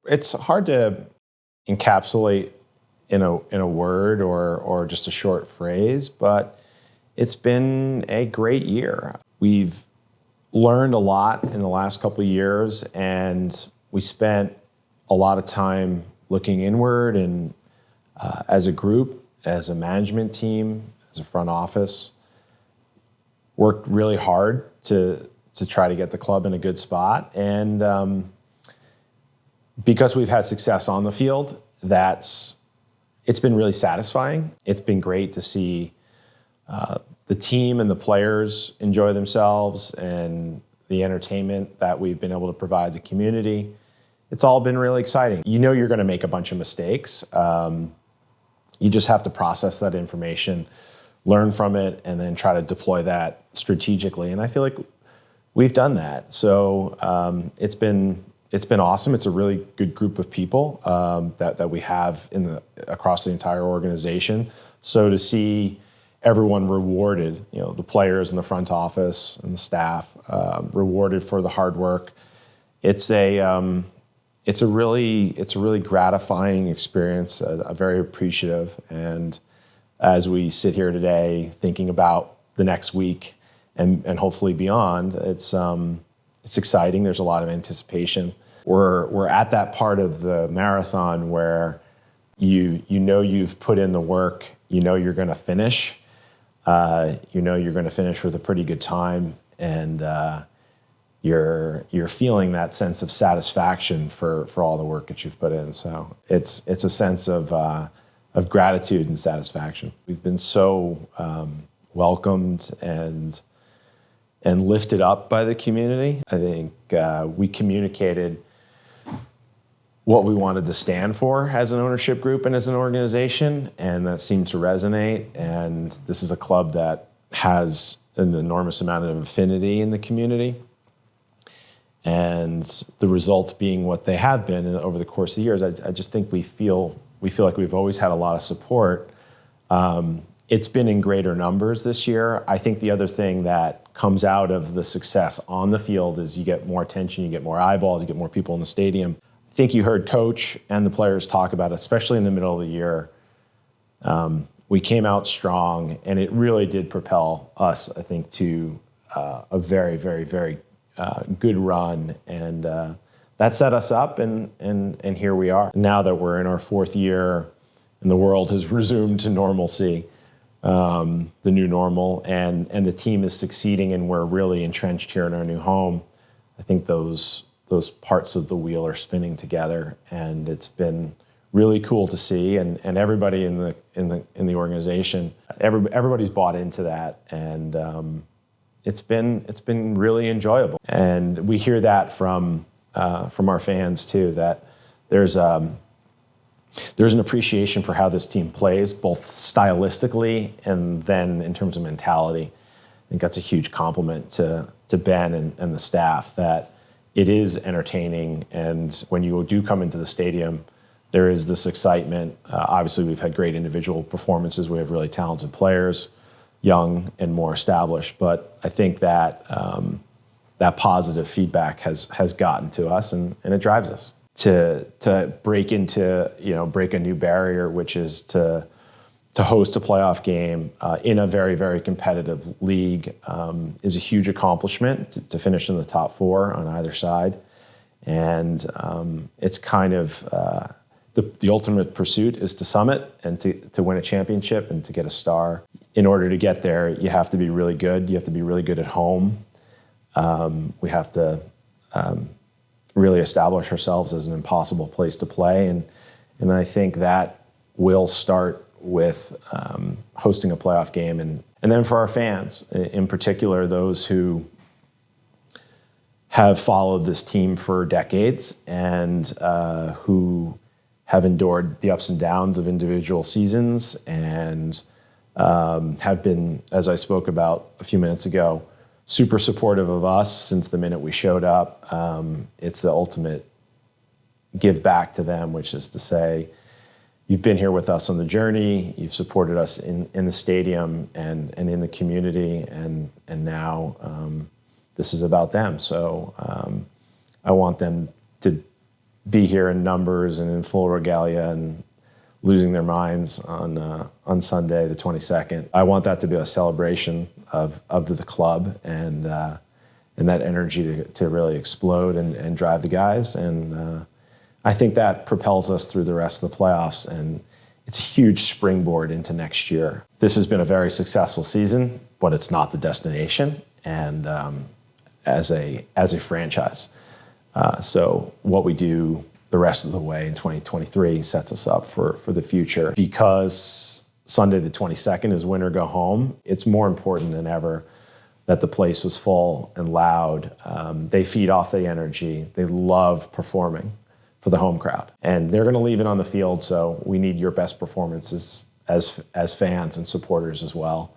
It's hard to encapsulate in a word or just a short phrase, but it's been a great year. We've learned a lot in the last couple of years, and we spent a lot of time looking inward and as a group, as a management team, as a front office, worked really hard to try to get the club in a good spot. And because we've had success on the field, it's been really satisfying. It's been great to see the team and the players enjoy themselves and the entertainment that we've been able to provide the community. It's all been really exciting. You know you're going to make a bunch of mistakes. You just have to process that information, learn from it, and then try to deploy that strategically. And I feel like we've done that. So it's been awesome. It's a really good group of people that we have across the entire organization. So to see everyone rewarded, the players in the front office and the staff rewarded for the hard work, it's a really gratifying experience. I'm very appreciative. And as we sit here today thinking about the next week and hopefully beyond, it's exciting. There's a lot of anticipation. We're at that part of the marathon where you've put in the work, you're going to finish, you're going to finish with a pretty good time, and you're feeling that sense of satisfaction for all the work that you've put in. So it's a sense of gratitude and satisfaction. We've been so welcomed and lifted up by the community. I think we communicated what we wanted to stand for as an ownership group and as an organization, and that seemed to resonate. And this is a club that has an enormous amount of affinity in the community, and the results being what they have been over the course of the years. I just think we feel like we've always had a lot of support. It's been in greater numbers this year. I think the other thing that comes out of the success on the field is you get more attention, you get more eyeballs, you get more people in the stadium. I think you heard Coach and the players talk about it, especially in the middle of the year. We came out strong, and it really did propel us, I think, to a very, very, very good run. And that set us up, and here we are. Now that we're in our fourth year and the world has resumed to normalcy, the new normal, and the team is succeeding and we're really entrenched here in our new home, I think those parts of the wheel are spinning together, and it's been really cool to see. And everybody in the organization, everybody's bought into that, and it's been really enjoyable. And we hear that from our fans too, that there's an appreciation for how this team plays, both stylistically and then in terms of mentality. I think that's a huge compliment to Ben and the staff, that it is entertaining. And when you do come into the stadium, there is this excitement. Obviously, we've had great individual performances. We have really talented players, young and more established. But I think that that positive feedback has gotten to us, and it drives us to break a new barrier, which is to host a playoff game in a very, very competitive league, is a huge accomplishment. To finish in the top four on either side, and it's kind of the ultimate pursuit is to summit and to win a championship and to get a star. In order to get there, you have to be really good. You have to be really good at home. We have to really establish ourselves as an impossible place to play, and I think that will start with hosting a playoff game, and then for our fans, in particular, those who have followed this team for decades and who have endured the ups and downs of individual seasons and have been, as I spoke about a few minutes ago, super supportive of us since the minute we showed up. It's the ultimate give back to them, which is to say, you've been here with us on the journey, you've supported us in the stadium and in the community, and now this is about them. So I want them to be here in numbers and in full regalia and losing their minds on Sunday the 22nd. I want that to be a celebration of the club and that energy to really explode and drive the guys. And I think that propels us through the rest of the playoffs, and it's a huge springboard into next year. This has been a very successful season, but it's not the destination, and as a franchise. So what we do the rest of the way in 2023 sets us up for the future. Because Sunday the 22nd is win or go home, it's more important than ever that the place is full and loud. They feed off the energy. They love performing for the home crowd. And they're going to leave it on the field, so we need your best performances as fans and supporters as well.